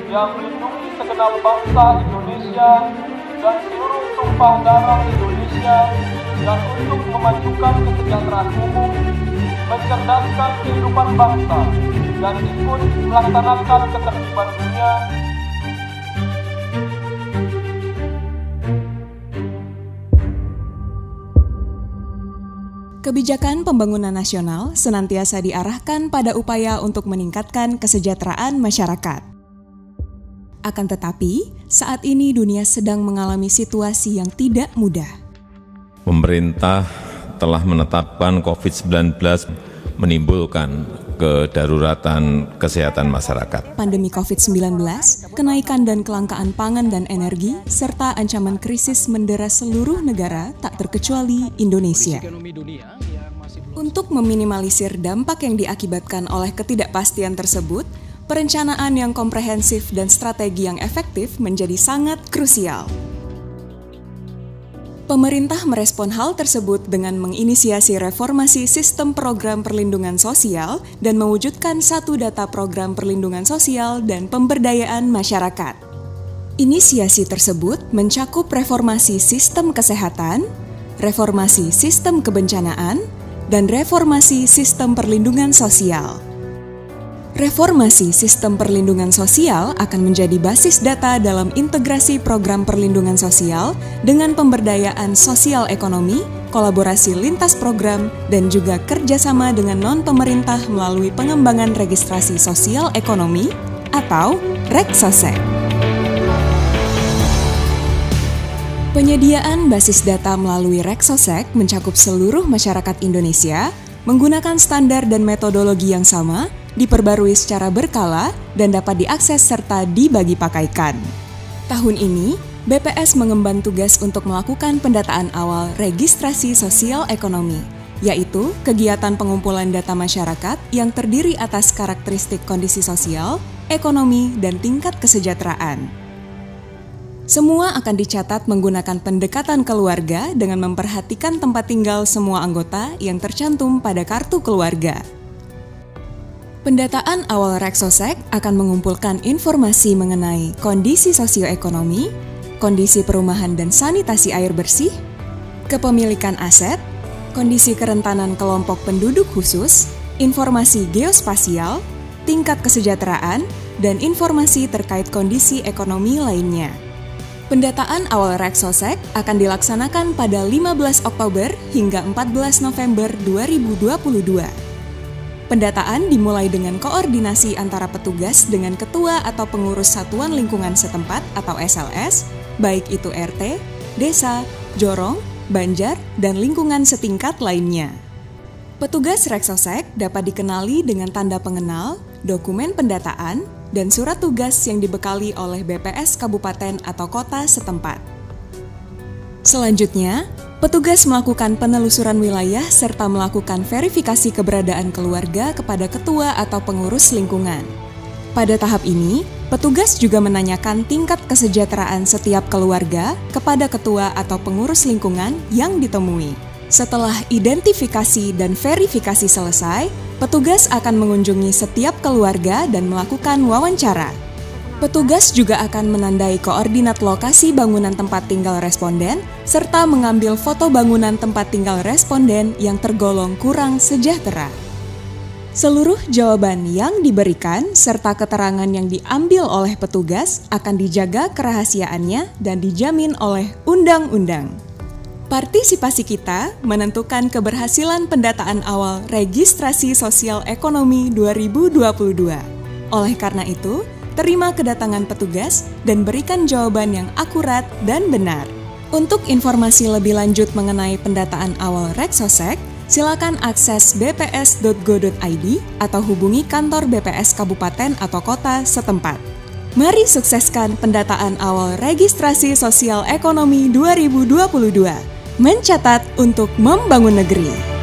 yang melindungi segenap bangsa Indonesia dan seluruh tumpah darah Indonesia, dan untuk memajukan kesejahteraan umum, mencerdaskan kehidupan bangsa, dan ikut melaksanakan ketertiban dunia. Kebijakan pembangunan nasional senantiasa diarahkan pada upaya untuk meningkatkan kesejahteraan masyarakat. Akan tetapi, saat ini dunia sedang mengalami situasi yang tidak mudah. Pemerintah telah menetapkan COVID-19 menimbulkan kedaruratan kesehatan masyarakat. Pandemi COVID-19, kenaikan dan kelangkaan pangan dan energi, serta ancaman krisis mendera seluruh negara tak terkecuali Indonesia. Untuk meminimalisir dampak yang diakibatkan oleh ketidakpastian tersebut, perencanaan yang komprehensif dan strategi yang efektif menjadi sangat krusial. Pemerintah merespon hal tersebut dengan menginisiasi reformasi sistem program perlindungan sosial dan mewujudkan satu data program perlindungan sosial dan pemberdayaan masyarakat. Inisiasi tersebut mencakup reformasi sistem kesehatan, reformasi sistem kebencanaan, dan reformasi sistem perlindungan sosial. Reformasi sistem perlindungan sosial akan menjadi basis data dalam integrasi program perlindungan sosial dengan pemberdayaan sosial ekonomi, kolaborasi lintas program, dan juga kerjasama dengan non-pemerintah melalui pengembangan registrasi sosial ekonomi atau REGSOSEK. Penyediaan basis data melalui REGSOSEK mencakup seluruh masyarakat Indonesia menggunakan standar dan metodologi yang sama, diperbarui secara berkala, dan dapat diakses serta dibagi pakaikan. Tahun ini, BPS mengemban tugas untuk melakukan pendataan awal registrasi sosial ekonomi, yaitu kegiatan pengumpulan data masyarakat yang terdiri atas karakteristik kondisi sosial, ekonomi, dan tingkat kesejahteraan. Semua akan dicatat menggunakan pendekatan keluarga dengan memperhatikan tempat tinggal semua anggota yang tercantum pada kartu keluarga. Pendataan awal REGSOSEK akan mengumpulkan informasi mengenai kondisi sosioekonomi, kondisi perumahan dan sanitasi air bersih, kepemilikan aset, kondisi kerentanan kelompok penduduk khusus, informasi geospasial, tingkat kesejahteraan, dan informasi terkait kondisi ekonomi lainnya. Pendataan awal REGSOSEK akan dilaksanakan pada 15 Oktober hingga 14 November 2022. Pendataan dimulai dengan koordinasi antara petugas dengan ketua atau pengurus satuan lingkungan setempat atau SLS, baik itu RT, desa, jorong, banjar, dan lingkungan setingkat lainnya. Petugas REGSOSEK dapat dikenali dengan tanda pengenal, dokumen pendataan, dan surat tugas yang dibekali oleh BPS kabupaten atau kota setempat. Selanjutnya, petugas melakukan penelusuran wilayah serta melakukan verifikasi keberadaan keluarga kepada ketua atau pengurus lingkungan. Pada tahap ini, petugas juga menanyakan tingkat kesejahteraan setiap keluarga kepada ketua atau pengurus lingkungan yang ditemui. Setelah identifikasi dan verifikasi selesai, petugas akan mengunjungi setiap keluarga dan melakukan wawancara. Petugas juga akan menandai koordinat lokasi bangunan tempat tinggal responden, serta mengambil foto bangunan tempat tinggal responden yang tergolong kurang sejahtera. Seluruh jawaban yang diberikan serta keterangan yang diambil oleh petugas akan dijaga kerahasiaannya dan dijamin oleh undang-undang. Partisipasi kita menentukan keberhasilan pendataan awal registrasi sosial ekonomi 2022. Oleh karena itu, terima kedatangan petugas dan berikan jawaban yang akurat dan benar. Untuk informasi lebih lanjut mengenai pendataan awal REGSOSEK, silakan akses bps.go.id atau hubungi kantor BPS kabupaten atau kota setempat. Mari sukseskan pendataan awal registrasi sosial ekonomi 2022. Mencatat untuk membangun negeri.